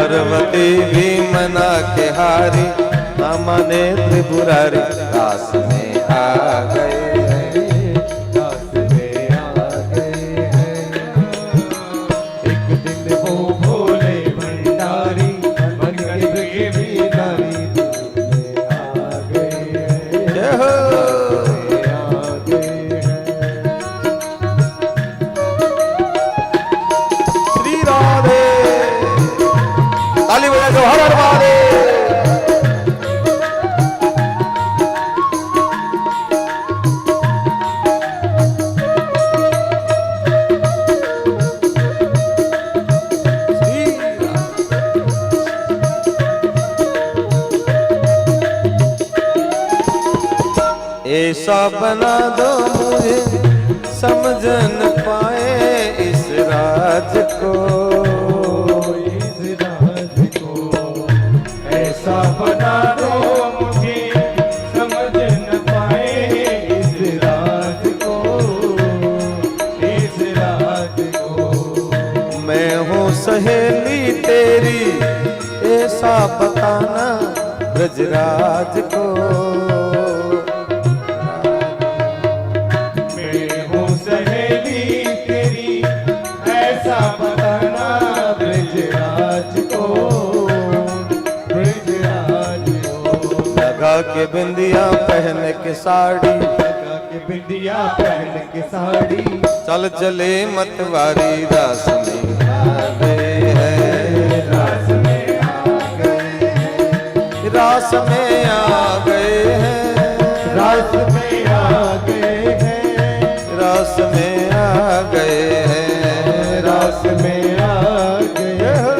पार्वती भी मना के हारी, ना माने त्रिपुरारी, दास में आ गए हैं, दास में आ गए हैं। एक दिन वो भोले भंडारी बन के भिखारी आ गए हैं, जय हो। आ गए हैं। श्री राधे, ताली बजा दो, हर हर महादेव। ऐसा बना दो मुझे समझ न पाए इस राज को, इस राज को ऐसा बना दो मुझे समझ न पाए इस राज को, इस राज को। मैं हूँ सहेली तेरी ऐसा बताना ब्रजराज को, मैं हूँ सहेली तेरी ऐसा बताना ब्रजराज को, ब्रजराज को। लगा के बिंदिया पहन के साड़ी, लगा के बिंदिया पहन के साड़ी, चल चले मतवारी, रास में आ गए हैं, रास में आ गए हैं, रास में आ गए हैं, रास में आ गए हैं, रास में आ गए हैं, रास में आ गए हैं।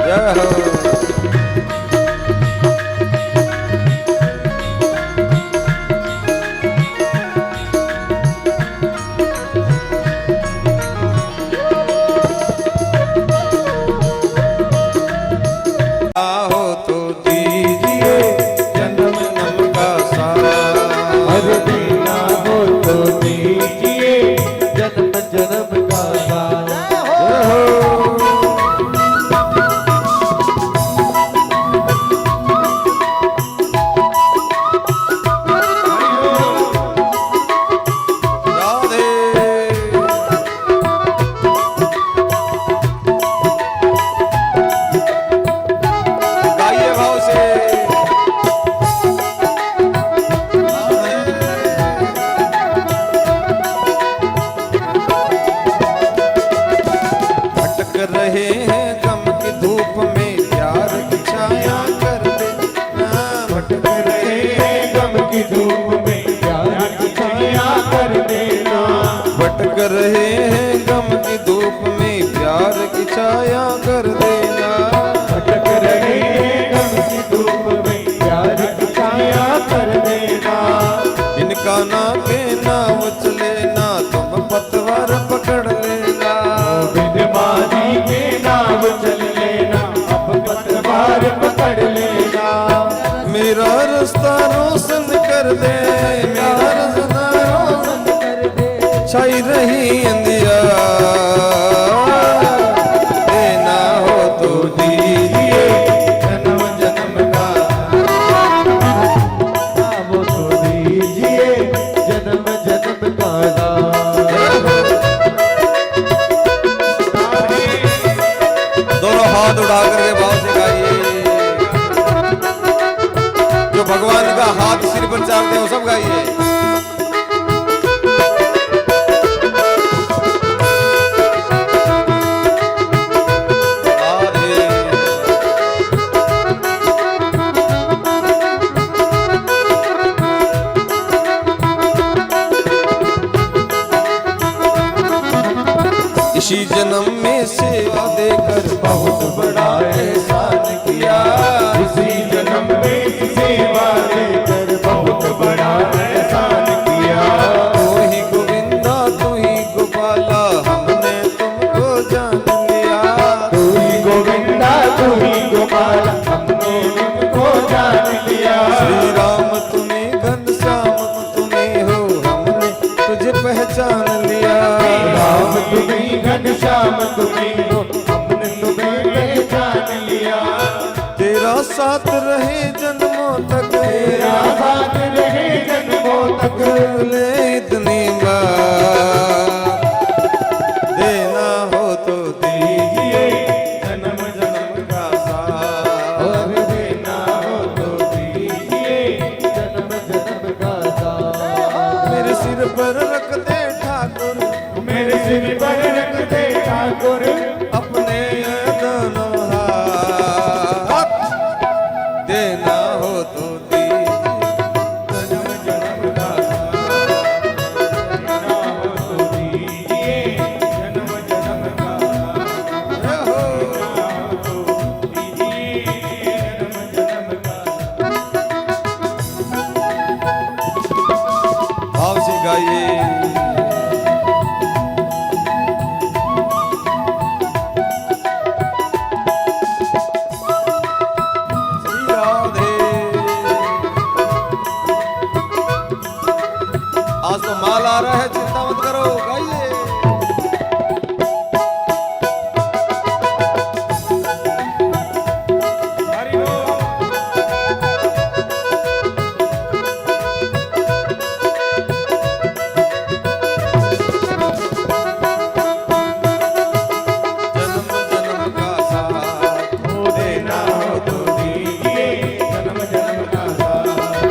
जय हो। हो तो दीजिए जन्म जन्म का साथ, अरे देना हो तो दीजिए जन्म जन्म का दान। राधे। गाइए भाव से। भटक रहे हैं गम की धूप में, प्यार की छाया कर देना, भटक रहे हैं गम की धूप में, प्यार की छाया कर देना। भटक रहे हैं गम की धूप में, प्यार की छाया कर देना, भटक रहे हैं गम की धूप में, प्यार की छाया कर देना। इनका ना के नाव चले ना, तुम पतवार पकड़ लेना, बिन मारी के नाव चल लेना, अब पतवार पकड़ लेना। मेरा रास्ता रोशन कर दे, मेरा रास्ता रोशन कर दे, छाई रही अंधियार, देना हो तो दीजिए जन्म जन्म का, वो तो दीजिए जन्म जन्म का दान। दोनों हाथ उठा करके भाव से गाइए, जो भगवान का हाथ सिर पर चाहते हैं वो सब गाइए। इसी जन्म में सेवा देकर बहुत बड़ा एहसान किया, इसी जन्म में सेवा देकर बहुत बड़ा एहसान किया। तू ही गोविंदा तू ही गोपाला, हमने तुमको जान लिया, तुम्हें घनश्याम तुम्हें हो, हमने तुम्हें पहचान लिया। तेरा साथ रहे जन्मों तक, तेरा साथ रहे जन्मों तक, ले इतनी बात देना हो तो दीजिए जन्म जन्म का साथ। और देना हो तो दीजिए जन्म जन्म का साथ। मेरे सिर पर रख दे ठाकुर, मेरे सिर पर रख दे ठाकुर, अपने ये दोनों हाथ देना हो तो दीजिए जन्म जन्म का साथ। देना हो तो दीजिए जन्म जन्म का साथ। जय हो। दीजिए जन्म जन्म का भाव से गाइए। श्री राधे। आज तो माल आ रहा है, चिंता मत करो, गाइए। हरि बोल। जन्म जन्म का साथ हो देना हो तो दीजिए जन्म जन्म का साथ।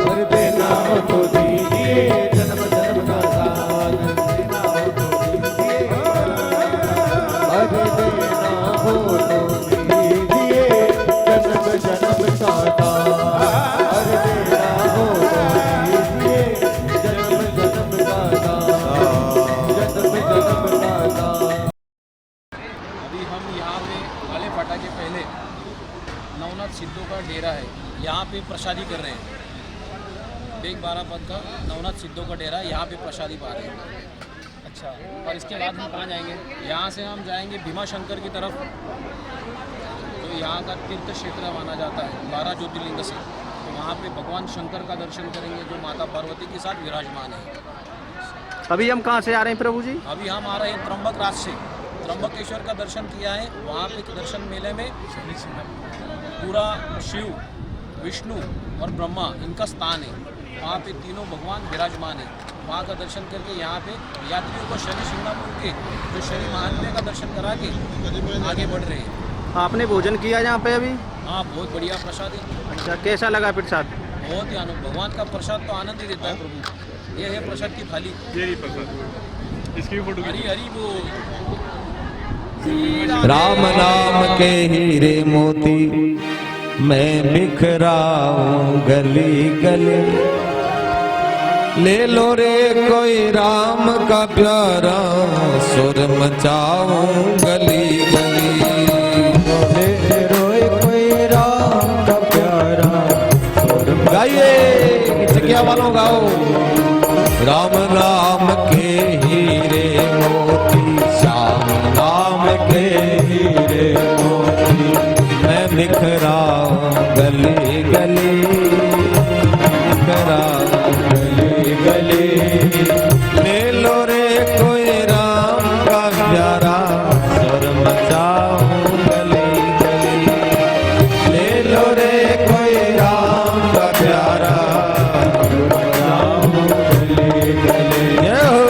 और देना हो तो दीजिए जन्म जन्म का साथ। देना हो तो दीजिए और देना हो तो दीजिए जन्म जन्म का साथ। और देना हो तो दीजिए जन्म जन्म का साथ। जन्म जन्म का साथ। अभी हम यहाँ पे काले फाटा के पहले नवनाथ सिद्धों का डेरा है, यहाँ पे प्रसादी कर रहे हैं। बेग बारापत का नवनाथ सिद्धों का डेरा है, यहाँ पे प्रसादी पा रहे हैं। अच्छा, और इसके बाद हम कहाँ जाएंगे? यहाँ से हम जाएंगे भीमा शंकर की तरफ, तो यहाँ का तीर्थ क्षेत्र माना जाता है 12 ज्योतिर्लिंग से। तो वहाँ पे भगवान शंकर का दर्शन करेंगे जो माता पार्वती के साथ विराजमान है। अभी हम कहाँ से आ रहे हैं प्रभु जी? अभी हम आ रहे हैं त्र्यंबक राज से, त्र्यंबकेश्वर का दर्शन किया है। वहाँ पे दर्शन मेले में पूरा शिव, विष्णु और ब्रह्मा इनका स्थान है। वहाँ पे तीनों भगवान विराजमान है। वहाँ का दर्शन करके यहाँ पे यात्रियों को शनि सिंगापुर के जो शनि महात्म्य का दर्शन करा के आगे बढ़ रहे हैं। आपने भोजन किया यहाँ पे अभी? हाँ, बहुत बढ़िया प्रसाद है। अच्छा, कैसा लगा प्रसाद? बहुत ही आनंद, भगवान का प्रसाद तो आनंद ही देता है प्रभु। ये है प्रसाद की थाली। हरी हरी बोल। राम नाम के हीरे मोती मैं बिखराऊं गली गली, ले लो रे कोई राम का प्यारा, सुर मचाऊं गली गली। ले रोए कोई राम का प्यारा, गाइए, चकिया वालों गाओ। राम नाम के हीरे मोती, श्याम नाम के हीरे मोती मैं बिखराऊं गली गली, बिखराऊं गली गली। ले लो रे कोई राम का प्यारा, सुर मचाऊं गली गली। ले लो रे कोई राम का प्यारा, सुर मचाऊं गली गली। जय हो।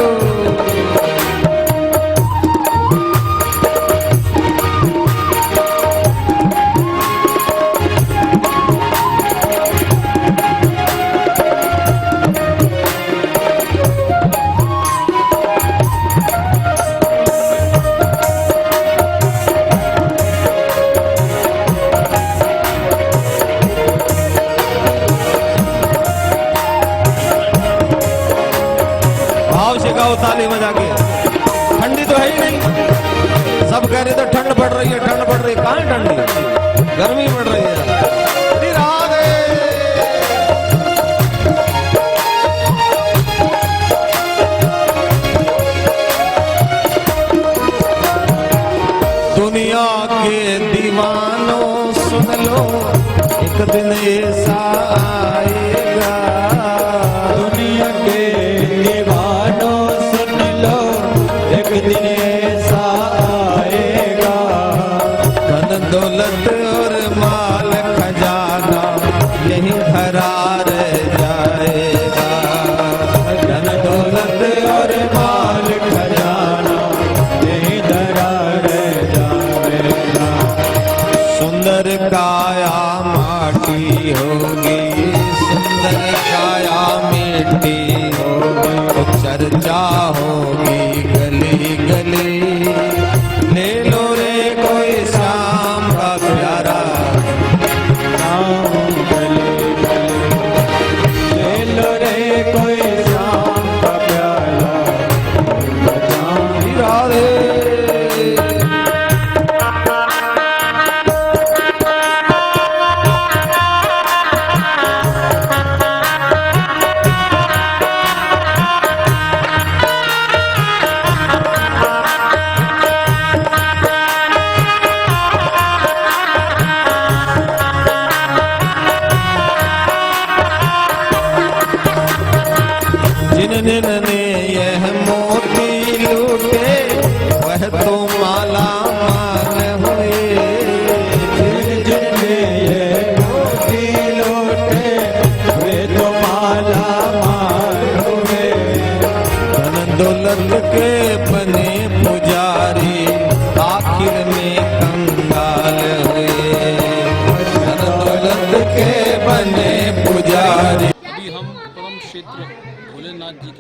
गाओ ताली बजा के। ठंडी तो है ही नहीं, सब कह रहे थे ठंड पड़ रही है, ठंड पड़ रही है। कहाँ ठंडी, गर्मी पड़ रही है। श्री राधे। दुनिया के दीवानों सुन लो, एक दिन ऐसा आएगा। दुनिया के दीवानों सुन लो, एक दिन ऐसा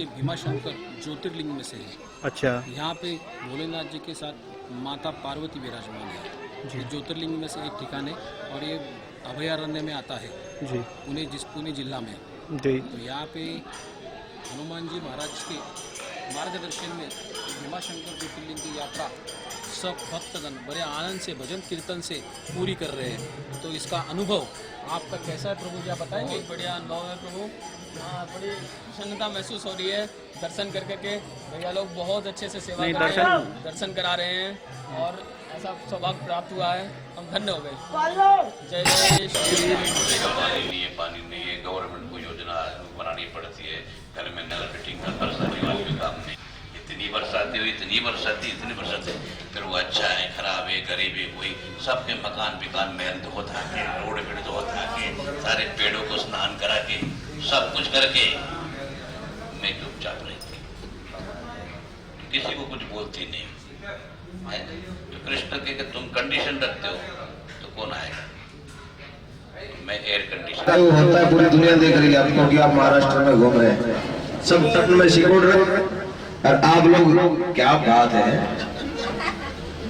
के भीमाशंकर ज्योतिर्लिंग में से है। अच्छा यहाँ पे भोलेनाथ जी के साथ माता पार्वती विराजमान है। ये ज्योतिर्लिंग में से एक ठिकान है और ये अभयारण्य में आता है, जी पुणे जिला में। जी तो यहाँ पे हनुमान जी महाराज के मार्गदर्शन में भीमाशंकर ज्योतिर्लिंग की यात्रा सब भक्तगण बड़े आनंद से भजन कीर्तन से पूरी कर रहे हैं। तो इसका अनुभव आपका कैसा है प्रभु जी, आप बताएंगे? बहुत बढ़िया अनुभव है प्रभु। हाँ, बड़ी प्रसन्नता महसूस हो रही है दर्शन करके के। भैया लोग बहुत अच्छे से सेवा कर रहे हैं, दर्शन करा रहे हैं और ऐसा सौभाग्य प्राप्त हुआ है, हम धन्य हो गए। जय जय श्री पानी नहीं है, गवर्नमेंट को योजना बनानी पड़ती है। घर में नल फिटिंग का बरसाती वाले भी काम नहीं, इतनी बरसाती हुई, इतनी बरसाती फिर वो अच्छा है खराब है गरीब है, कोई सबके मकान में धो था के रोड पे धो था के सारे पेड़ों को स्नान करा के सब कुछ करके मैं चुपचाप रही थी, किसी को कुछ बोलती नहीं है। तो कृष्ण के तुम कंडीशन रखते हो तो कौन आएगा? मैं एयर कंडीशन वो होता है, पूरी दुनिया देख रही है आपको कि आप महाराष्ट्र में घूम रहे हैं, सब तट में सिकुड़ रहे और आप लोग, क्या बात है,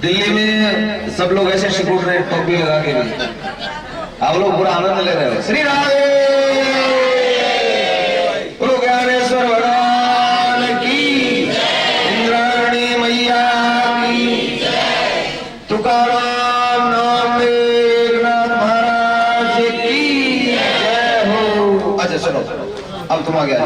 दिल्ली में सब लोग ऐसे सिकुड़ रहे हैं टोपी लगा के भी, आप लोग पूरा आनंद ले रहे हो। श्री राधे बोलो ज्ञानेश्वर भगवान की, इंद्राणी मैया की, तुकाराम नाम एकनाथ महाराज की जय हो। अच्छा सुनो, अब तुम आ गया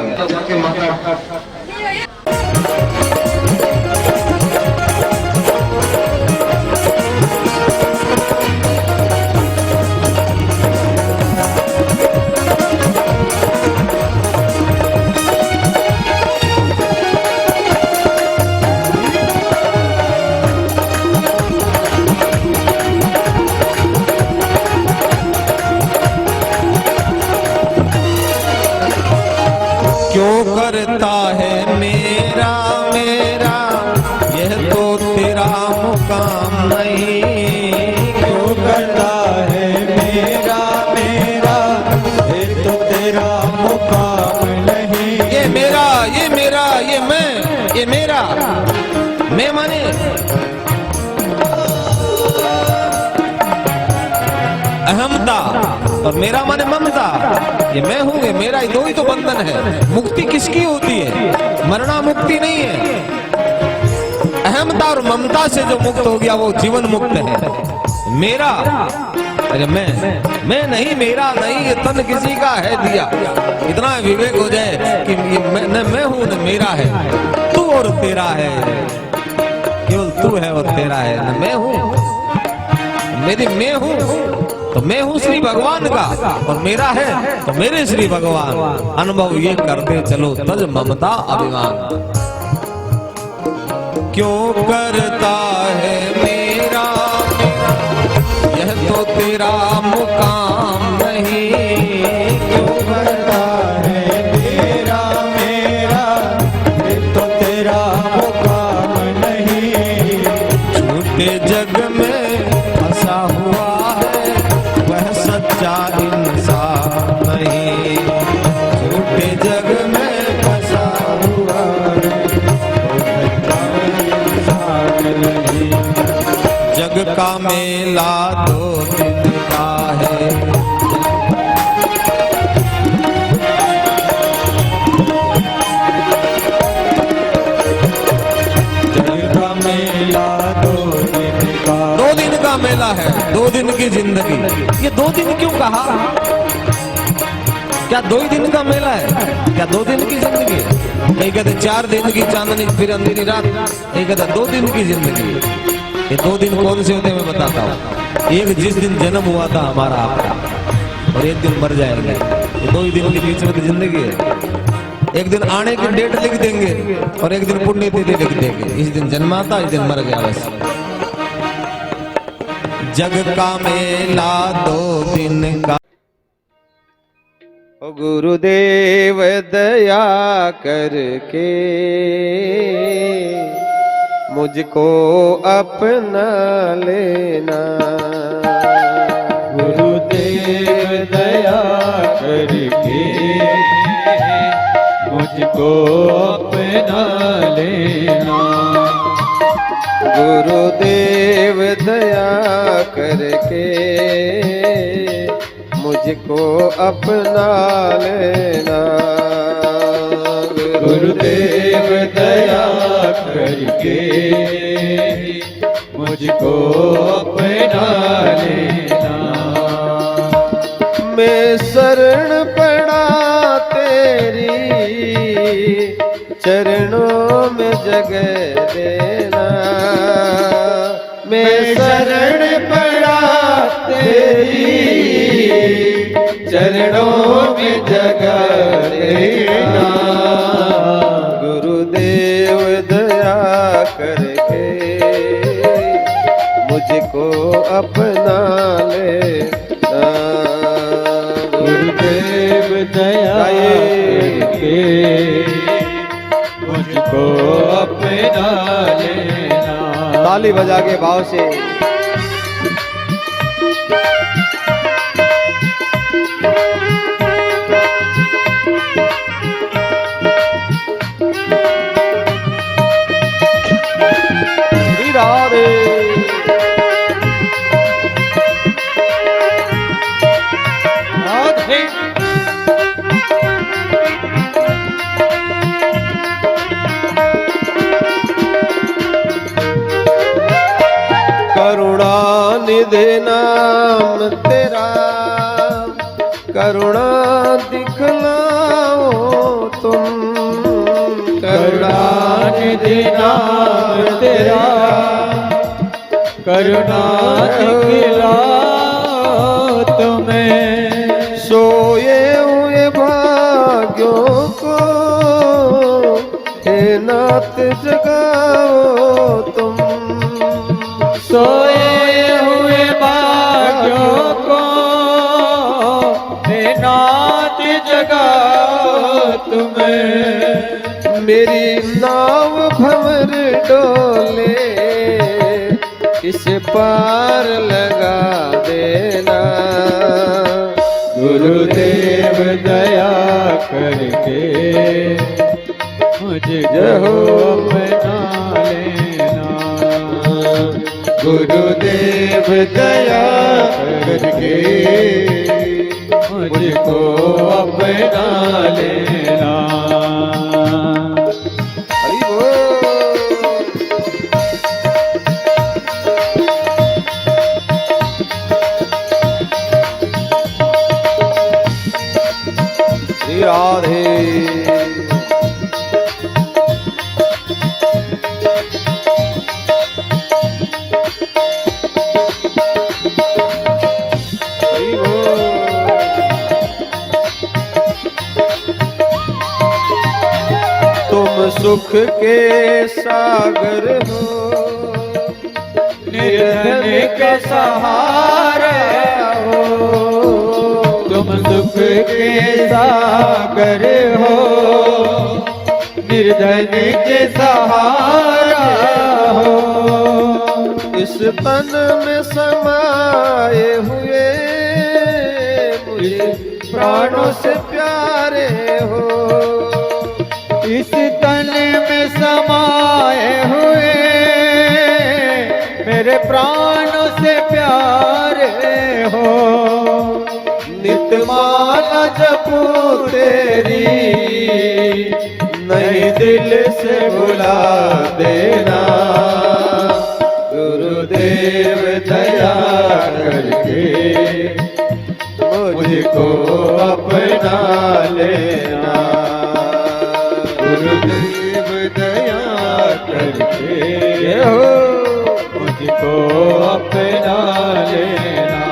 क्यों करता है मेरा मेरा, यह तो तेरा मुकाम नहीं। क्यों करता है मेरा मेरा, ये तो तेरा मुकाम नहीं। ये मेरा ये मेरा ये मैं, ये मेरा, मैं माने अहमता और मेरा माने ममता। ये मैं हूँ, ये मेरा, दो ही तो बंधन है। मुक्ति किसकी होती है? मरना मुक्ति नहीं है। अहमता और ममता से जो मुक्त हो गया वो जीवन मुक्त है। मेरा अरे मैं नहीं, मेरा नहीं, ये तन किसी का है दिया। इतना विवेक हो जाए कि न मैं हूँ न मेरा है, तू और तेरा है। केवल तू है और तेरा है, न मैं हूँ। मेरी मैं हूँ तो मैं हूँ श्री भगवान का, और मेरा है तो मेरे श्री भगवान। अनुभव ये करते चलो तज ममता अभिमान। क्यों करता है मेरा यह तो तेरा मुकाम नहीं। क्यों करता है मेरा मेरा, ये तो तेरा मुकाम नहीं। झूठे जग में फंसा हुआ है वह सच्चा इंसान नहीं। झूठे जग में फंसा हुआ है जग का मेला 2 दिन का है। जग का मेला 2 दिन का, 2 दिन का मेला है, 2 दिन की जिंदगी। ये 2 दिन क्यों कहा? क्या 2 ही दिन का मेला है? क्या 2 दिन की जिंदगी? एक कहते 4 दिन की चांदनी फिर अंधेरी रात, एक कहते 2 दिन की जिंदगी। ये 2 दिन कौन से होते मैं बताता हूँ। एक जिस दिन जन्म हुआ था हमारा आपका, और एक दिन मर जाएंगे। ये 2 ही दिन के बीच में तो जिंदगी है। एक दिन आने की डेट लिख देंगे और एक दिन पुण्यतिथि लिख देंगे। इस दिन जन्मा था, इस दिन मर गया। बस जग का मेला 2 दिन का। ओ गुरुदेव दया करके मुझको अपना लेना। गुरुदेव दया करके मुझको मुझको अपना लेना। गुरुदेव दया करके मुझको अपना लेना। गुरुदेव दया करके मुझको अपना लेना। मैं शरण पड़ा तेरी चरणों में जगह देना। मैं शरण पड़ा तेरी चरणों में जगह देना। गुरुदेव दया करके मुझको अपना लेना। गुरुदेव दया करके मुझको अपना लेना। ताली बजा के भाव से श्री राधे। राधे करुणा निधि नाम तेरा करुणा दिखलाओ तुम। करुणा निधि नाम तेरा करुणा दिखलाओ तुम्हें। सोए हुए भाग्यों को हे नाथ जगाओ तुम। सोए हुए भाग्यों को हे नाथ जगाओ तुम्हें। मेरी नाव भंवर डोले इस पार लगा देना। गुरुदेव दया करके मुझको अपना लेना। गुरुदेव दया करके मुझको अपना लेना। हरि बोल। श्री राधे। हरि बोल। तुम सुख के सागर हो निर्धन के सहारे हो। तुम सुख के सागर हो निर्धन के सहारा हो। इस तन में समाये हुए मुझे प्राणों से प्यारे हो। इस तन में समाये हुए मेरे प्राणों से प्यारे हो। नित माला जपू तेरी नहीं दिल से भुला देना। गुरुदेव दया करके मुझको अपना लेना। गुरुदेव दया करके हो मुझको अपना लेना।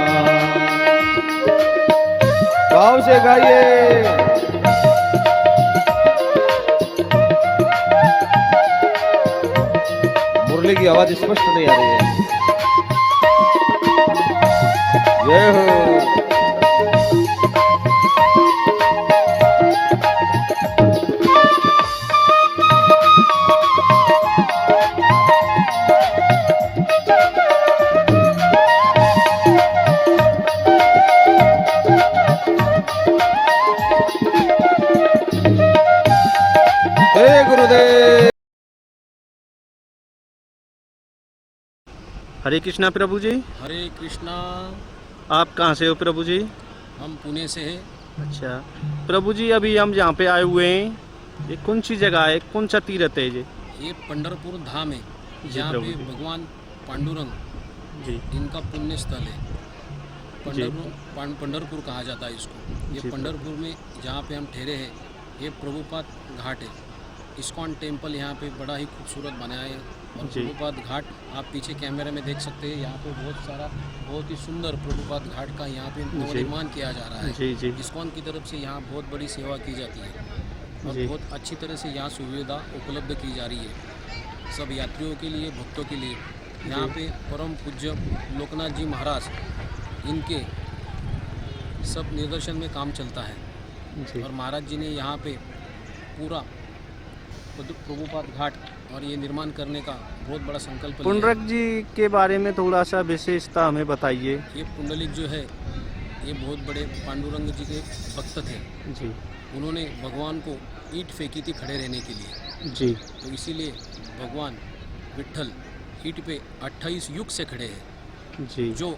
भाव से गाइए। मुरली की आवाज स्पष्ट नहीं आ रही है। जय हो। हरे कृष्णा प्रभु जी। हरे कृष्णा। आप कहाँ से हो प्रभु जी? हम पुणे से हैं। अच्छा प्रभु जी, अभी हम यहाँ पे आए हुए हैं, ये कौन सी जगह है, कौन सा तीर्थ है ये? ये पंढरपुर धाम है, जहाँ प्रभु पे जी। भगवान पांडुरंग जी इनका पुण्य स्थल है। पंढरपुर कहा जाता है इसको। ये जी, पंढरपुर में जहाँ पे हम ठहरे हैं, ये प्रभुपाद घाट है। इस्कॉन टेम्पल यहाँ पे बड़ा ही खूबसूरत बनाया है। और जी। प्रभुपाद घाट आप पीछे कैमरे में देख सकते हैं। यहाँ पे बहुत ही सुंदर प्रभुपाद घाट का यहाँ पे नवनिर्माण किया जा रहा है। जी जी इस्कॉन की तरफ से यहाँ बहुत बड़ी सेवा की जाती है और जी। बहुत अच्छी तरह से यहाँ सुविधा उपलब्ध की जा रही है सब यात्रियों के लिए, भक्तों के लिए। यहाँ पे परम पूज्य लोकनाथ जी महाराज इनके सब निर्देशन में काम चलता है। जी और महाराज जी ने यहाँ पे पूरा प्रभुपाद घाट और ये निर्माण करने का बहुत बड़ा संकल्प लिया पुंडरक जी के बारे में थोड़ा सा विशेषता हमें बताइए। है। ये पुंडलिक जो है ये बहुत बड़े पांडुरंग जी के भक्त थे। जी उन्होंने भगवान को ईंट फेंकी थी खड़े रहने के लिए, जी तो इसीलिए भगवान विट्ठल ईंट पे 28 युग से खड़े हैं, जी जो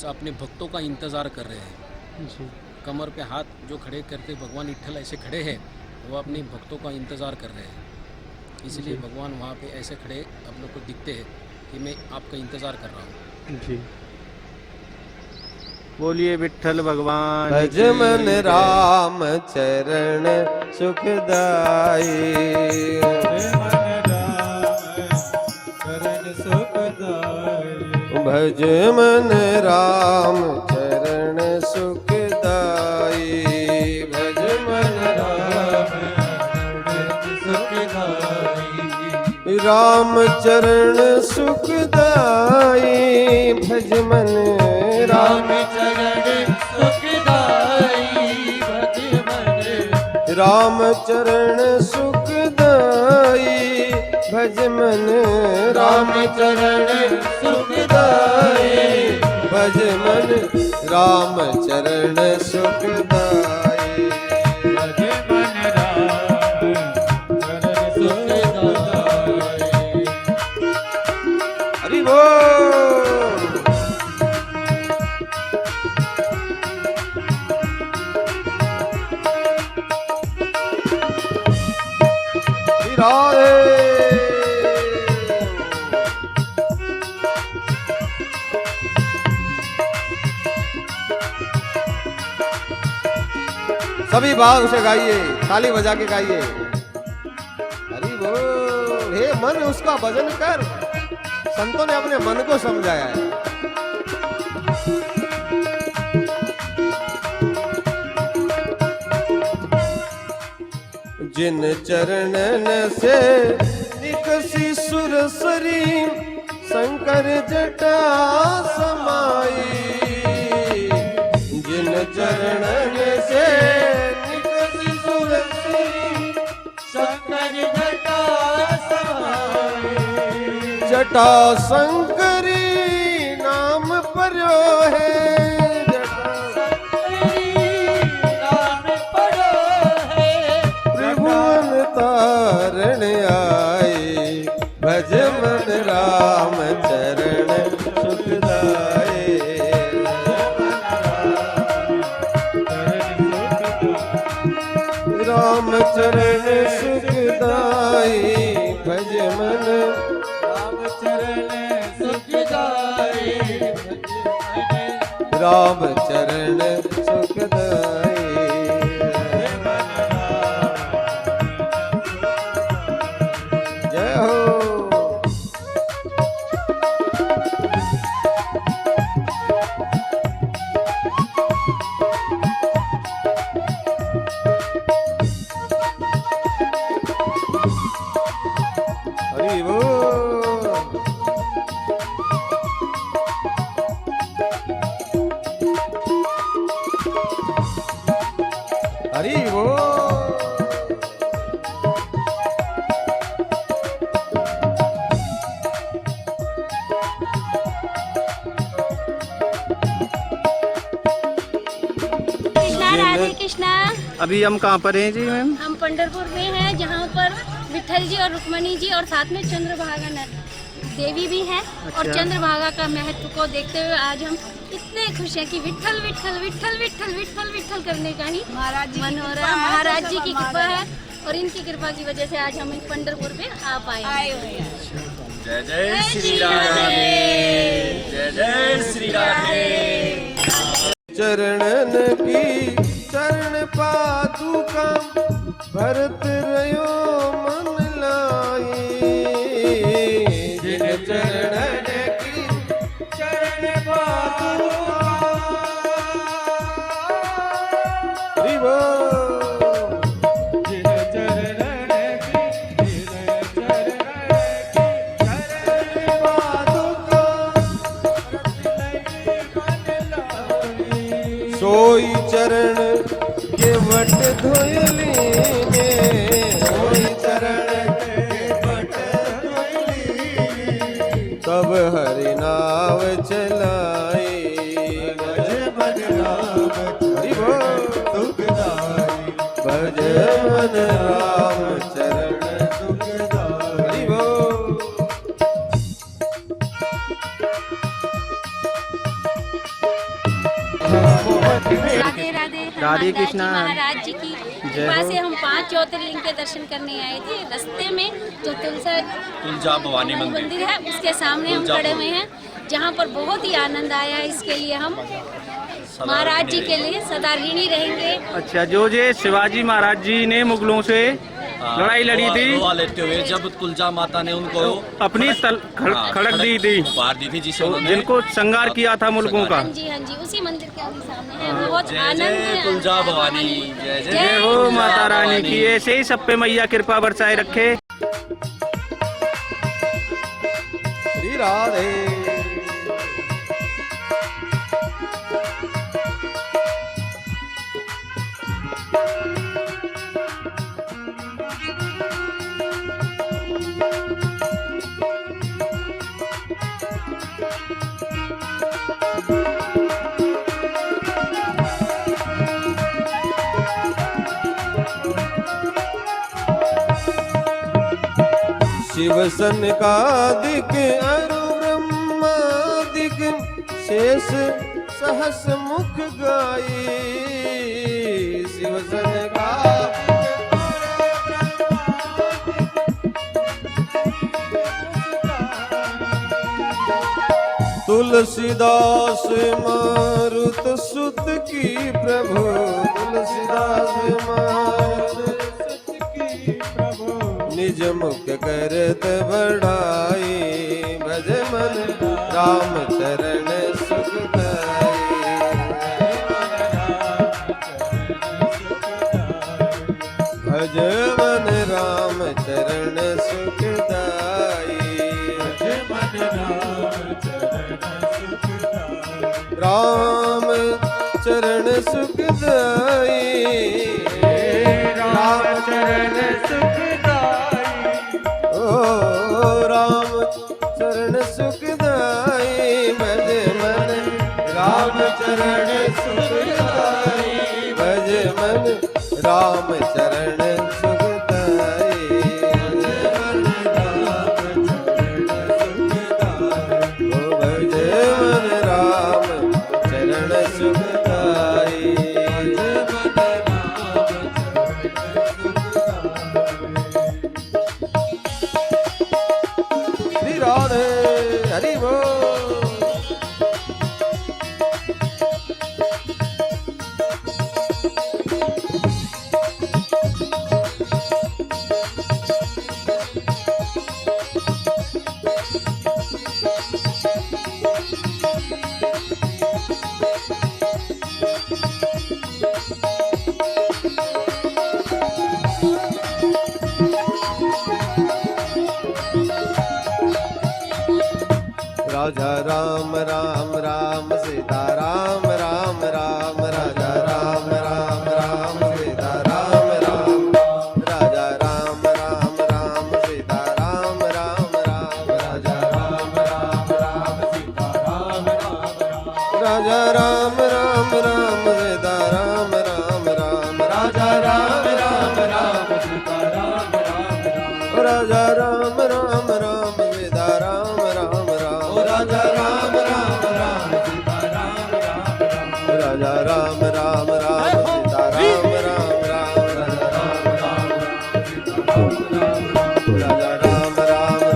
अपने भक्तों का इंतज़ार कर रहे हैं। जी कमर पे हाथ जो खड़े करते भगवान विट्ठल ऐसे खड़े हैं, वो अपने भक्तों का इंतज़ार कर रहे हैं। इसलिए जी। भगवान वहाँ पे ऐसे खड़े आप लोग को दिखते हैं कि मैं आपका इंतज़ार कर रहा हूँ। जी बोलिए विट्ठल भगवान भज की मन जय। राम चरण सुखदाई। शरण सुखदाई। भज मन राम चरण सुखदाई। भज मन राम चरण सुखदाई। भज मन राम राम चरण सुखदाई। भज मन राम चरण सुखदाई। भज मन राम चरण सुखदाई। भज मन राम शरण सुखदाई। हरि बोल। सभी भाव से गाइए, ताली बजा के गाइए। हरि बोल। हे मन उसका भजन कर। संतों ने अपने मन को समझाया है। जिन चरणन से निकसी सुरसरी शंकर जटा समाई। जिन चरणन से निकसी सुरसरी शंकर जटा समाई। जटा शंकरी नाम पर्यो है। त्रिभुवन तारण आई। भज मन राम चरण सुखदाई। राम चरण सुखदाई। भज मन राम चरण सुखदाई। राम चरण सुखदाई। जय हो। हरि बोल। हरि बोल। कृष्णा, राधे कृष्णा। अभी हम कहाँ पर हैं जी मैम? हम पंढरपुर में हैं, जहाँ पर विट्ठल जी और रुक्मणी जी और साथ में चंद्रभागा देवी भी है। और चंद्रभागा का महत्व को देखते हुए आज हम इतने खुश हैं कि विठल विठल विठल विठल विठल विठल करने का ही मन हो रहा है। महाराज जी की कृपा है और इनकी कृपा की वजह से आज हम इस पंढरपुर में आ पाए। जय जय श्री राधे, जय जय श्री राधे। चरणन की चरण पादुका भरत रयो मन लाई। जिन चरणन की चरण पादुका रिवो जिन चरणन की चरण पादुका सोई चरण के वट धोयली ने, सोई चरण के वट धोयली, तब हरि नाव चलाई। भज मन राम हरि बोल सुखदाई, भज मन राम चरण सुखदाई हरि बोल। राधे राधे। राधे कृष्णा। महाराज जी की कृपा से हम 5 ज्योतिर्लिंग के दर्शन करने आए थे। रास्ते में जो तुलजा भवानी मंदिर है उसके सामने हम खड़े हुए हैं, जहाँ पर बहुत ही आनंद आया। इसके लिए हम महाराज जी के लिए सदा ऋणी रहेंगे। अच्छा, जो ये शिवाजी महाराज जी ने मुगलों से लड़ाई लड़ी थी, लेते हुए जब तुलजा माता ने उनको अपनी खड़क दी थी, बार दी थी, जिनको संगार किया था मुल्कों का। हाँ जी, उसी मंदिर के सामने है। बहुत आनंद है। तुलजा भवानी जय जय हो माता रानी की। ऐसे ही सब पे मैया कृपा बरसाए रखे। श्री राधे। शिव सनकादिक अरु ब्रह्मादिक शेष सहस मुख गाई। शिव सनकादिक तुलसीदास मारुत सुत की प्रभु, तुलसीदास मारुत सुत की प्रभु, निज मुख करत बढ़ाई। भज मन राम चरण सुखदाई, भज मन राम चरण सुखदाई। राम चरण सुखदाई, राम चरण सुखदाई, ओ राम चरण सुखदाई। भज मन राम चरण सुखदाई, भज मन राम चरण सुखदाई। भज मन राम चरण सुखदाई। श्री राधे हरि बोल। राजा राम राम राम सीता राम राम राम, राजा राम राम राम सीता राम राम, राजा राम राम राम सीता राम राम राम, राजा राम राम राम सीता राम राम राम, राजा राम राम राम सीता राम राम राम, राजा राम राम राम सीता राम राम राम, राजा राम राम राम सीता राम राम। राम राम राम सीता राम राम राम राजा राम राम राम सीता राम राम राम राजा राम राम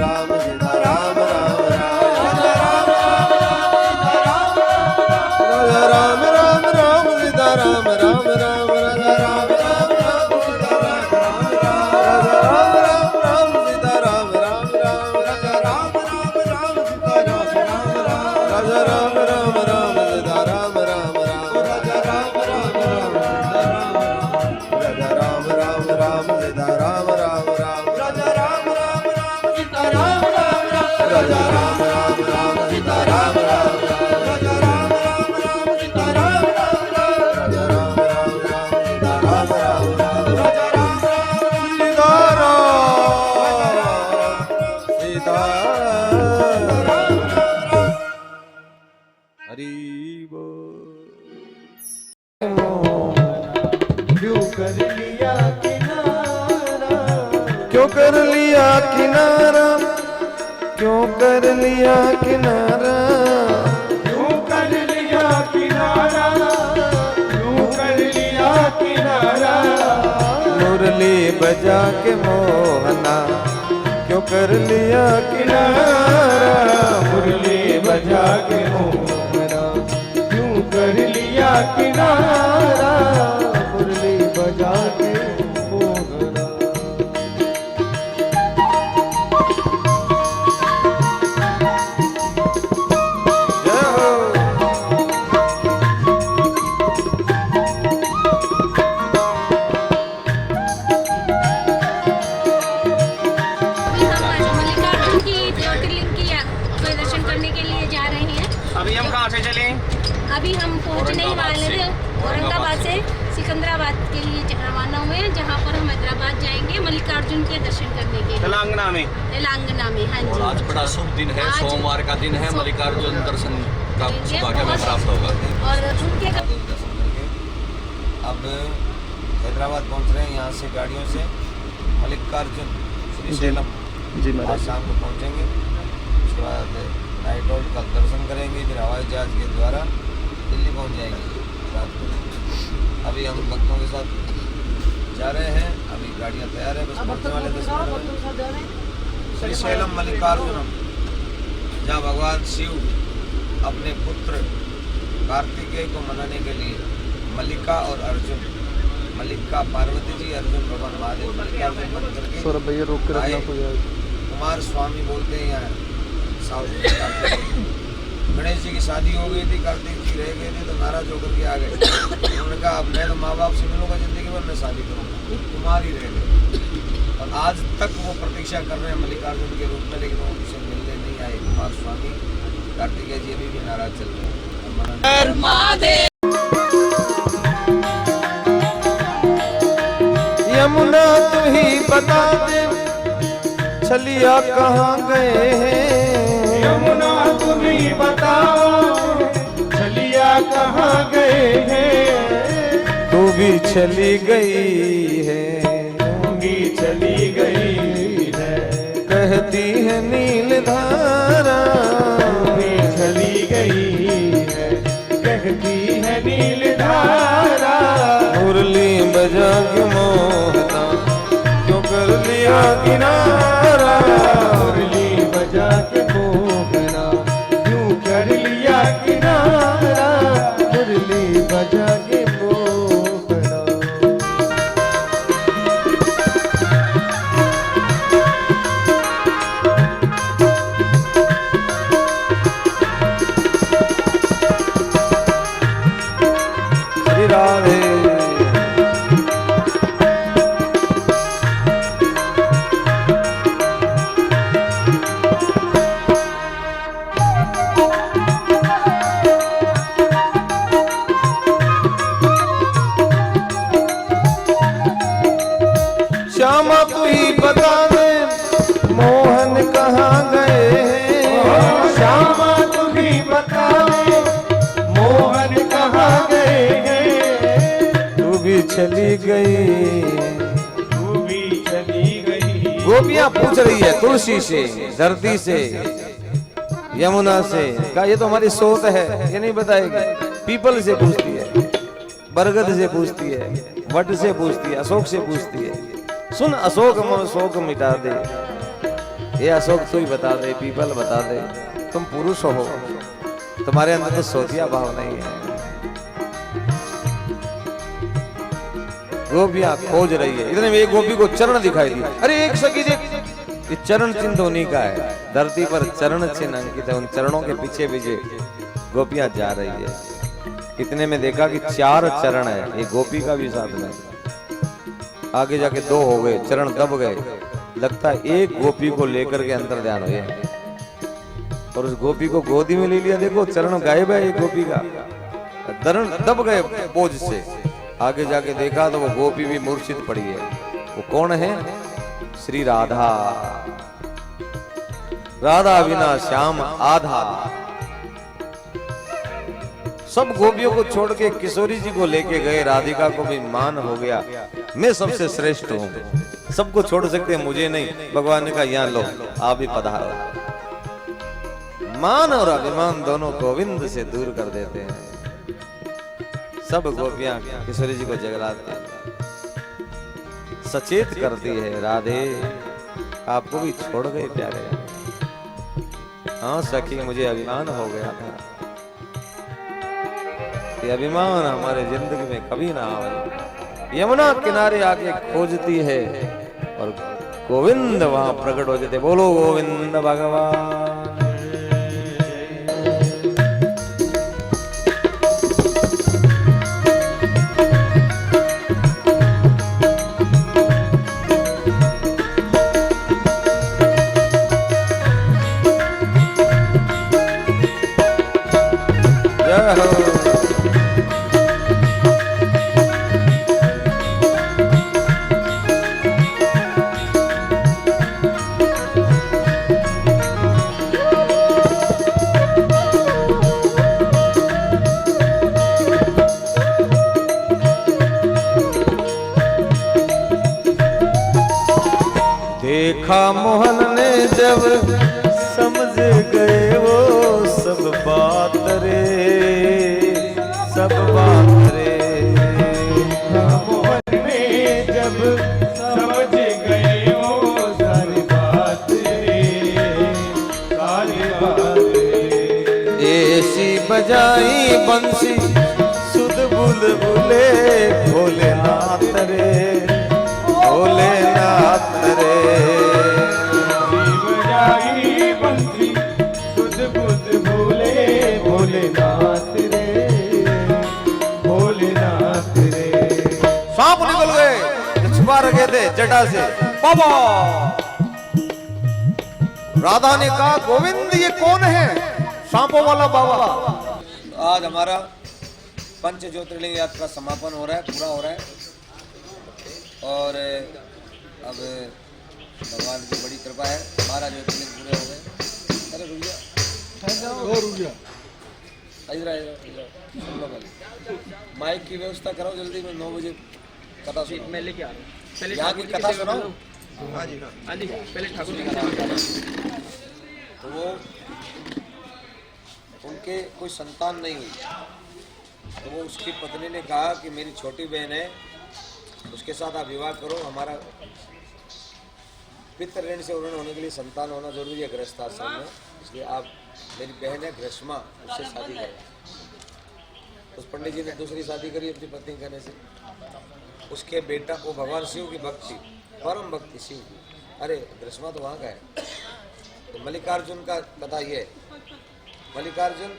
राम सीता राम राम राजा राम राम राम सीता राम राम राम राजा राम राम राम सीता राम राम राम सीता राम राम राम राजा राम राम राम सीता राम राम राम राजा राम राम राम सीता राम राम राम राजा राम राम राम सीता राम राजा राम राम राम सीता राम राम राम राजा राम राम राम सीता राम राम राम राजा राम राम राम सीता राम राम राम राजा राम राम राम सीता राम राम राम राजा राम राम राम सीता राम राम राम राजा राम राम सीता राम हरि बोल क्यों कर लिया किनारा क्यों कर लिया किनारा क्यों कर लिया किनारा क्यों कर लिया किनारा क्यों कर लिया किनारा मुरली बजा के मोहना क्यों कर लिया किनारा मुरली बजा के मोहना क्यों कर लिया किनारा मुरली बजा के मोहना जय हो अभी हम आज मल्लिकार्जुन की ज्योतिर्लिंग की दर्शन करने के लिए जा रहे हैं। अभी हम कहाँ से चले? अभी हम पहुंचने ही वाले थे औरंगाबाद से सिकंदराबाद के लिए रवाना हुए हैं, जहां पर हम हैदराबाद जाएंगे मल्लिकार्जुन के दर्शन करने के लिए तेलंगाना में। तेलंगाना में। हाँ और जी, आज बड़ा शुभ दिन है, आज सोमवार का दिन है, मल्लिकार्जुन दर्शन का देंगे सौभाग्य में प्राप्त होगा। और उनके दर्शन करके अब हैदराबाद पहुंच रहे हैं। यहाँ से गाड़ियों से मल्लिकार्जुन श्रीशैलम जी आज महाराज। शाम को पहुंचेंगे। उसके बाद नाइट होल्ड का दर्शन करेंगे, फिर हवाई जहाज के द्वारा दिल्ली पहुंच जाएंगे रात को। अभी हम भक्तों के साथ जा रहे हैं, अभी गाड़ियाँ तैयार है, बस पहुंचने वाले 10 मिनट। श्रीशैलम मल्लिकार्जुनम, जहाँ भगवान शिव अपने पुत्र कार्तिकेय को मनाने के लिए मल्लिका और अर्जुन, मल्लिका पार्वती जी, अर्जुन भगवान महादेव मल्लिकार्जुन बन करके सौरभ भैया रोक के रखना हो जाएगा। कुमार स्वामी बोलते हैं यहाँ साउथ में कार्तिक। गणेश जी की शादी हो गई थी, कार्तिक जी रह गए थे तो नाराज होकर के आ गए। उन्होंने कहा अब मैं तो माँ बाप से मिलूंगा जिंदगी भर, मैं शादी करूँगा, कुमार ही रह गए। और आज तक वो प्रतीक्षा कर रहे हैं मल्लिकार्जुन के रूप में, लेकिन वो उनसे मिलने नहीं आए। कुमार स्वामी कार्तिकेय जी अभी भी नाराज चल रहे हैं। यमुना तू ही बता दे छलिया कहाँ गए हैं। यमुना तुम ही बताओ छलिया कहाँ गए हैं। तू भी चली गई है, तू भी चली गई है, कहती है नील धारा। तू भी चली गई है, कहती है नील धारा। मुरली बजा के मोहना क्यों कर लिया किनारा। मुरली बजा के मोहना क्यों कर लिया किनारा। मुरली बजा के मोहना। श्री राधे श्यामा तू ही बता दे मोहन कहाँ गए हैं। श्यामा तू ही बता दे मोहन कहाँ गए हैं। तू भी चली गई, तू भी चली गई। गोपियाँ पूछ रही है तुलसी से, धरती से, यमुना से। कहा ये तो हमारी सोच है, ये नहीं बताएगी। पीपल से पूछती है, बरगद से पूछती है, वट से पूछती है, अशोक से पूछती है। सुन अशोक मन शोक मिटा दे, ये अशोक तू ही बता दे, पीपल बता दे। तुम पुरुष हो, तुम्हारे अंदर तो सोतिया भाव नहीं है। गोपियां खोज रही है, इतने में एक गोपी को चरण दिखाई दिया। अरे एक सखी देख, ये चरण चिन्ह तो उन्हीं का है, धरती पर चरण चिन्ह अंकित है। उन चरणों के पीछे पीछे गोपियां जा रही है। इतने में देखा कि 4 चरण है, ये गोपी का भी साथ में। आगे जाके 2 हो गए, चरण दब गए। लगता है एक गोपी को लेकर के अंतर ध्यान हुए और उस गोपी को गोदी में ले लिया। देखो चरण गायब है एक गोपी का, चरण दब गए बोझ से। आगे जाके देखा तो वो गोपी भी मूर्छित पड़ी है। वो कौन है? श्री राधा। राधा बिना श्याम आधा। सब गोपियों को छोड़ के किशोरी जी को लेके गए। राधिका को भी मान हो गया, मैं सबसे श्रेष्ठ हूं, सबको छोड़ सकते हैं, मुझे नहीं। भगवान ने कहा यहाँ लो, आप भी पधारो। मान और अभिमान दोनों गोविंद से दूर कर देते हैं। सब गोपियां किशोरी जी को जगलाती हैं, सचेत करती है, राधे आपको भी छोड़ गए प्यारे। हाँ सखी, मुझे अभिमान हो गया था। ये अभिमान हमारे जिंदगी में कभी ना आवे। यमुना किनारे आके खोजती है और गोविंद वहां प्रकट हो जाते। बोलो गोविंद भगवान। देखा मोहन ने जब समझ गए वो सब बात रे, सब बात रे। मोहन ने जब समझ गए वो सारी बात रे, सारी बात रे। ऐसी बजाई बंसी सुध बुलबुले, भोलेनाथ रे, भोलेनाथ रे। बजाई बंसी सुध बुलबुले, भोलेनाथ रे, भोलेनाथ रे। सांप निकल गए, छुपा रखे थे जटा से। बाबा राधा ने कहा गोविंद ये कौन है? सांपों वाला बाबा। आज हमारा पंच ज्योतिर्लिंग यात्रा समापन हो रहा है, पूरा हो रहा है। और अब भगवान की बड़ी कृपा है, 12 ज्योतिर्लिंग पूरे हो गए। अरे रुक जा, माइक की व्यवस्था कराओ जल्दी में। 9 बजे कथा सुनो। मैं लेके आ रहा हूँ, यहाँ की कथा सुनाओ। हाँ जी पहले ठाकुर जी का। तो वो उनके कोई संतान नहीं हुई, तो वो उसकी पत्नी ने कहा कि मेरी छोटी बहन है, उसके साथ आप विवाह करो। हमारा पितृ ऋण से उन्होंने होने के लिए संतान होना जरूरी है गृहस्थ आश्रम में, इसलिए आप मेरी बहन है ग्रष्मा, उससे शादी करो। उस पंडित जी ने दूसरी शादी करी अपनी पत्नी कहने से। उसके बेटा को भगवान शिव की भक्ति, परम भक्ति शिव की। अरे ग्रष्मा तो वहाँ का है। तो मल्लिकार्जुन का कथा ये है। मल्लिकार्जुन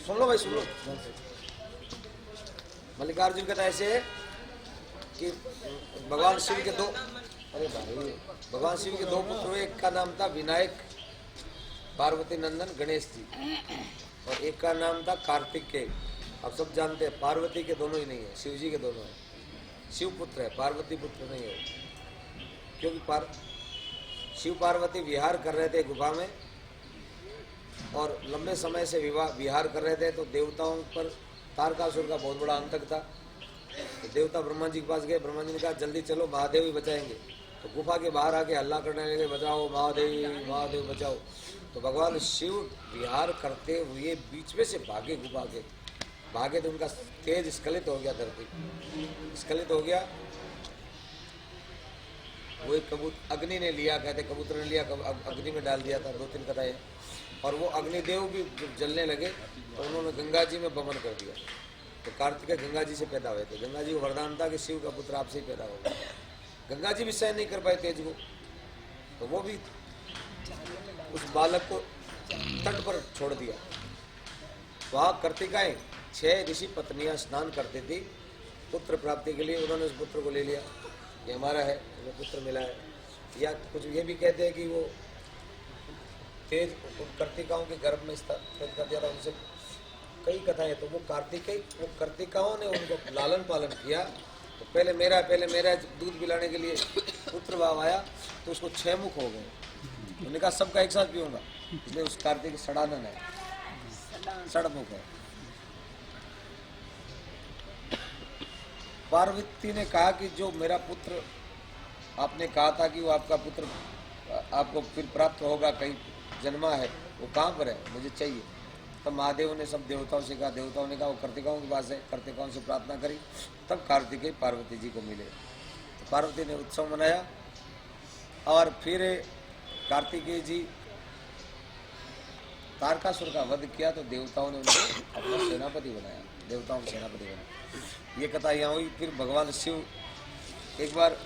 सुन लो भाई, सुन लो। मल्लिकार्जुन कथा ऐसे है कि भगवान शिव के 2, अरे भाई भगवान शिव के 2 पुत्र हुए। एक का नाम था विनायक पार्वती नंदन गणेश जी, और एक का नाम था कार्तिकेय। अब सब जानते हैं पार्वती के दोनों ही नहीं है, शिव जी के दोनों है। शिव पुत्र है, पार्वती पुत्र नहीं है, क्योंकि शिव पार्वती विहार कर रहे थे गुफा में, और लंबे समय से विहार कर रहे थे। तो देवताओं पर तारकासुर का बहुत बड़ा अंतक था। तो देवता ब्रह्मा जी के पास गए। ब्रह्मा जी ने कहा जल्दी चलो, महादेव ही बचाएंगे। तो गुफा के बाहर आके हल्ला करने लगे, बचाओ महादेव, महादेव बचाओ। तो भगवान शिव विहार करते हुए बीच में से भागे भागे तो उनका तेज स्खलित हो गया, धरती स्खलित हो गया। वो एक अग्नि ने लिया, कहते कबूतर ने लिया, अग्नि में डाल दिया था, 2-3 कथाएं। और वो अग्निदेव भी जब जलने लगे तो उन्होंने गंगा जी में बमन कर दिया। तो कार्तिकेय गंगा जी से पैदा हुए थे। गंगा जी को वरदान था कि शिव का पुत्र आपसे ही पैदा होगा। गंगा जी भी सहन नहीं कर पाए तेज को, तो वो भी उस बालक को तट पर छोड़ दिया। वहाँ कार्तिकाएं 6 ऋषि पत्नियां स्नान करती थी पुत्र प्राप्ति के लिए। उन्होंने उस पुत्र को ले लिया, ये हमारा है, हमें पुत्र मिला है। या कुछ ये भी कहते हैं कि वो तेज कार्तिकाओं के गर्भ में स्थापित कर दिया था, उनसे कई कथाएं। तो वो कार्तिकाओं ने उनको लालन पालन किया। तो पहले मेरा दूध पिलाने के लिए पुत्र भाव आया तो उसको 6 मुख हो गए। उन्होंने कहा सबका एक साथ पीऊंगा, इसलिए उस कार्तिक सड़ानन है, सड़मुख है। पार्वती ने कहा कि जो मेरा पुत्र आपने कहा था कि वो आपका पुत्र आपको फिर प्राप्त होगा, कहीं जन्मा है, वो कहाँ पर है, मुझे चाहिए। तब महादेव ने सब देवताओं से कहा, देवताओं ने कहा वो कार्तिकाओं के पास है। कार्तिकाओं से प्रार्थना करी, तब कार्तिकेय पार्वती जी को मिले। तो पार्वती ने उत्सव मनाया और फिर कार्तिकेय जी तारकासुर का वध किया तो देवताओं ने उनको अपना सेनापति बनाया, देवताओं का सेनापति बनाया। ये कथा यहाँ हुई। फिर भगवान शिव एक बार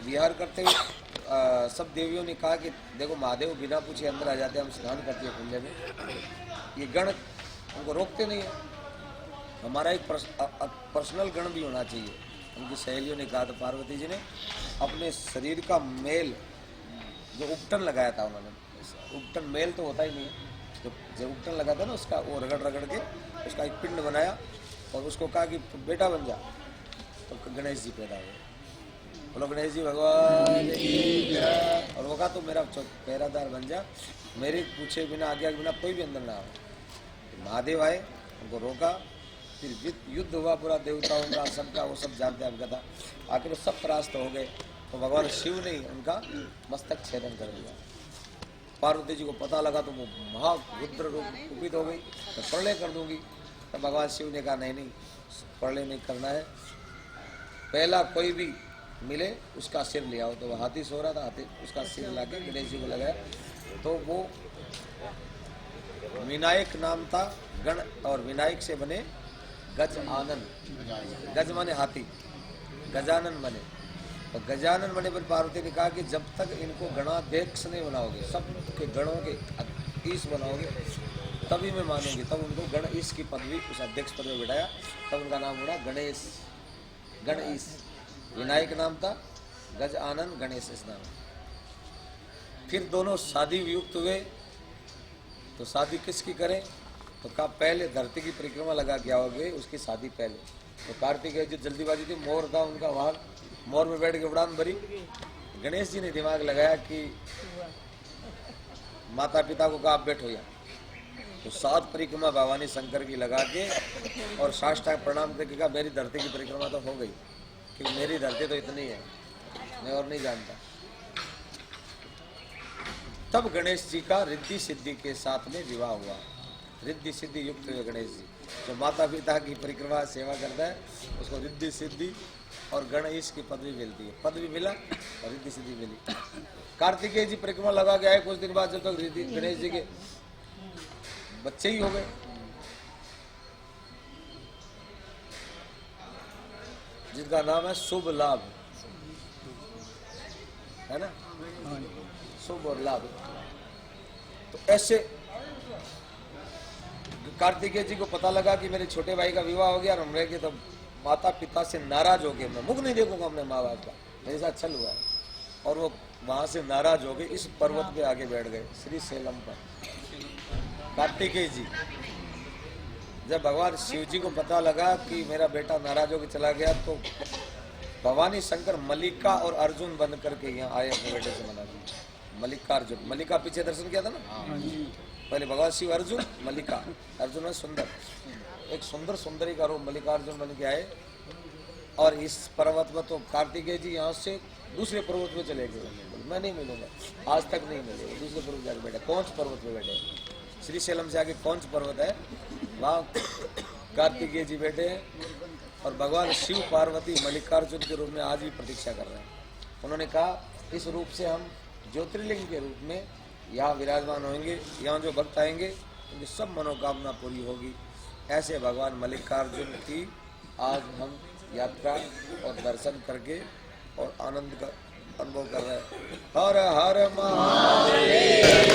विहार करते हुए सब देवियों ने कहा कि देखो महादेव बिना पूछे अंदर आ जाते हैं, हम स्नान करते हैं कुंड में, ये गण उनको रोकते नहीं है, हमारा एक पर्सनल गण भी होना चाहिए। उनकी सहेलियों ने कहा तो पार्वती जी ने अपने शरीर का मेल जो उपटन लगाया था, उन्होंने उपटन मेल तो होता ही नहीं है, जो उपटन लगाता ना उसका वो रगड़ के उसका एक पिंड बनाया और उसको कहा कि बेटा बन जा। तो गणेश जी पैदा हुए। बोलो गणेश जी भगवान की जय। और वो कहा तो मेरा पहरादार बन जा, मेरे पूछे बिना आज्ञा के बिना कोई भी अंदर ना आए। तो महादेव आए, उनको रोका, फिर युद्ध हुआ पूरा देवताओं का सबका, वो सब जानते हैं आपका था। आखिर वो सब परास्त हो गए तो भगवान शिव ने उनका मस्तक छेदन कर दिया। पार्वती जी को पता लगा तो वो महारुद्र कुपित हो गई, तो प्रलय कर दूंगी। तो भगवान शिव ने कहा नहीं, प्रलय नहीं करना है, पहला कोई भी मिले उसका सिर ले आओ। तो वो हाथी सो रहा था, हाथी उसका सिर लाके गणेश जी को लगाया। तो वो विनायक नाम था गण, और विनायक से बने गज आनन, गज माने हाथी, गजानन बने। तो गजानन बने पर पार्वती ने कहा कि जब तक इनको गणाध्यक्ष नहीं बनाओगे, सब के गणों के ईश बनाओगे तभी मैं मानूंगी। तब उनको गण ईश की पदवी, उस अध्यक्ष पद में बिठाया, तब उनका नाम हुआ गणेश, गण ईश। विनायक नाम था, गज आनंद, गणेश इस नाम। फिर दोनों शादी वियुक्त हुए। तो शादी किसकी करें? तो कहा पहले धरती की परिक्रमा लगा के आओगे, उसकी शादी पहले। तो कार्तिकेय जो जल्दीबाजी थी, मोर था उनका, वहाँ मोर में बैठ के उड़ान भरी। गणेश जी ने दिमाग लगाया कि माता पिता को कहा आप बैठो यहाँ। तो 7 परिक्रमा भवानी शंकर की लगा के और साष्टांग प्रणाम करके कहा मेरी धरती की परिक्रमा तो हो गई, कि मेरी धरती तो इतनी है, मैं और नहीं जानता। तब गणेश जी का रिद्धि सिद्धि के साथ में विवाह हुआ। रिद्धि सिद्धि युक्त हुए गणेश जी। जो माता पिता की परिक्रमा सेवा करता है उसको रिद्धि सिद्धि और गणेश की पदवी मिलती है। पदवी मिला और रिद्धि सिद्धि मिली। कार्तिकेय जी परिक्रमा लगा के आए, कुछ दिन बाद जब तक गणेश जी के बच्चे ही हो गए। जिनका नाम है शुभ लाभ, है ना, शुभ और लाभ। तो ऐसे कार्तिकेय जी को पता लगा कि मेरे छोटे भाई का विवाह हो गया और हम रह गए। तो माता पिता से नाराज हो गए, मैं मुख नहीं देखूंगा अपने माँ बाप का, मेरे साथ छल हुआ है। और वो वहां से नाराज हो गए, इस पर्वत पे आगे बैठ गए, श्री सेलम पर। कार्तिकेय जी, जब भगवान शिव जी को पता लगा कि मेरा बेटा नाराज होकर चला गया, तो भवानी शंकर मल्लिका और अर्जुन बन करके यहाँ आए अपने बेटे से मना लिया। मल्लिका अर्जुन, मल्लिका पीछे दर्शन किया था ना, पहले भगवान शिव अर्जुन, मल्लिका अर्जुन है सुंदर, एक सुंदर सुंदरी का रूप मल्लिकार्जुन बन के आए। और इस पर्वत में तो कार्तिकेय जी यहाँ से दूसरे पर्वत में चले गए, मैं नहीं मिलूंगा, आज तक नहीं मिले। दूसरे पर्वत जाके बैठे, कौंच पर्वत पे बैठे, श्री शैलम से आगे कौंच पर्वत है, वहाँ कार्तिकेय जी बैठे हैं और भगवान शिव पार्वती मल्लिकार्जुन के रूप में आज भी प्रतीक्षा कर रहे हैं। उन्होंने कहा इस रूप से हम ज्योतिर्लिंग के रूप में यहाँ विराजमान होंगे, यहाँ जो भक्त आएंगे उनकी सब मनोकामना पूरी होगी। ऐसे भगवान मल्लिकार्जुन की आज हम यात्रा और दर्शन करके और आनंद का अनुभव कर रहे हैं। हर हर महादेव।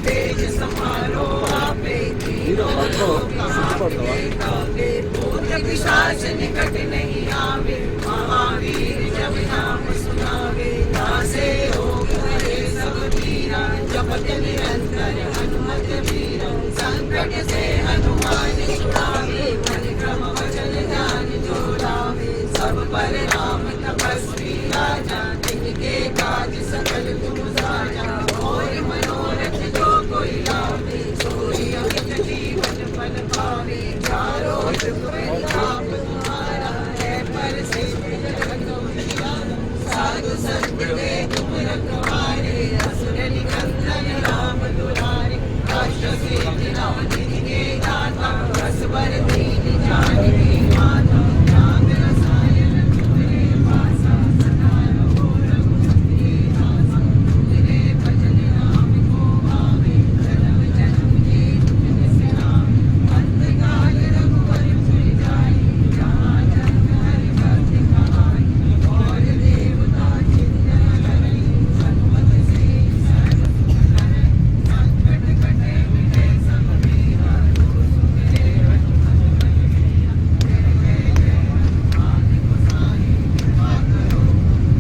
तेज समारो आपे भूत पिशाच निकट नहीं आवे, महावीर जब नाम सुनावे, दासे रोग हरे सब पीरा, जपत निरंतर हनुमत वीरा, संकट से हनुमान छुड़ावे, मन क्रम वचन ध्यान जो लावे, सब पर राम तपस्वी राजा, जिनके काज सकल तुम साजा, और मनोरथ जो कोई लावे, सोई अमित जीवन फल पावे, चारों जुग प्रताप तुम्हारा है, पर सिद्ध जगत उजियारा, साधु संत के तुम रखवारे, असुर निकंदन राम दुलारे, कष्ट सिद्धि नव निधि के दाता, असवर दीन जानकी माता, राम रसायन तुम्हारे पासा, सदा रहो रघुपति दासा, तुम्हारे भजन राम को भावे, जन्म जन्म के दुख बिसरावे, अंत काल रघुवर पुर जाई, जहाँ जन्म हरि भक्त कहाई, और देवता चिंतन करई, हनुमत से सर्व सुख करई, संकट कटे मिटे सब पीरा, जो सुमिरे हनुमत बल बीरा, जय जय जय हनुमान गोसाई, कृपा करो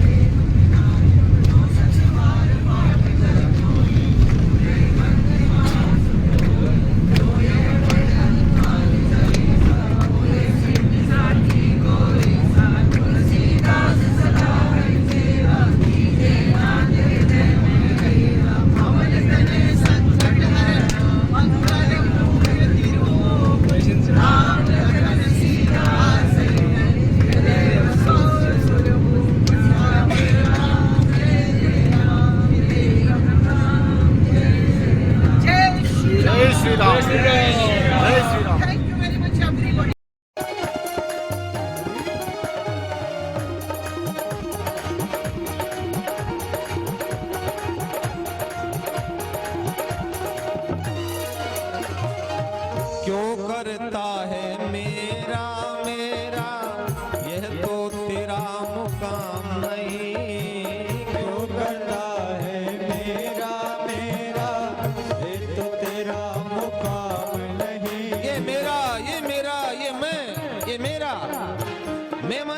देव पिताई, जो सच बार पाठ कर कोई, पूरे मंत्र महासुख होई, जो ये भजन काल सरीसा, पूरे सिद्धि साखी कोई सा, तुलसीदास सदा हरि सेवा, कीजे नाथ हृदय में रहेगा, पवन तनय संकट हरण, मंगल मूल तिरुमूल, राम लखन सीता सहित, हृदय बसो सुरभूप, राम राम जय जय राम, जय राम जय श्री राम, जय श्री राम, जय Shri Ram. Thank you very much everybody. क्यों करता है मेरा मेरा, यह तो तेरा मुकाम नहीं।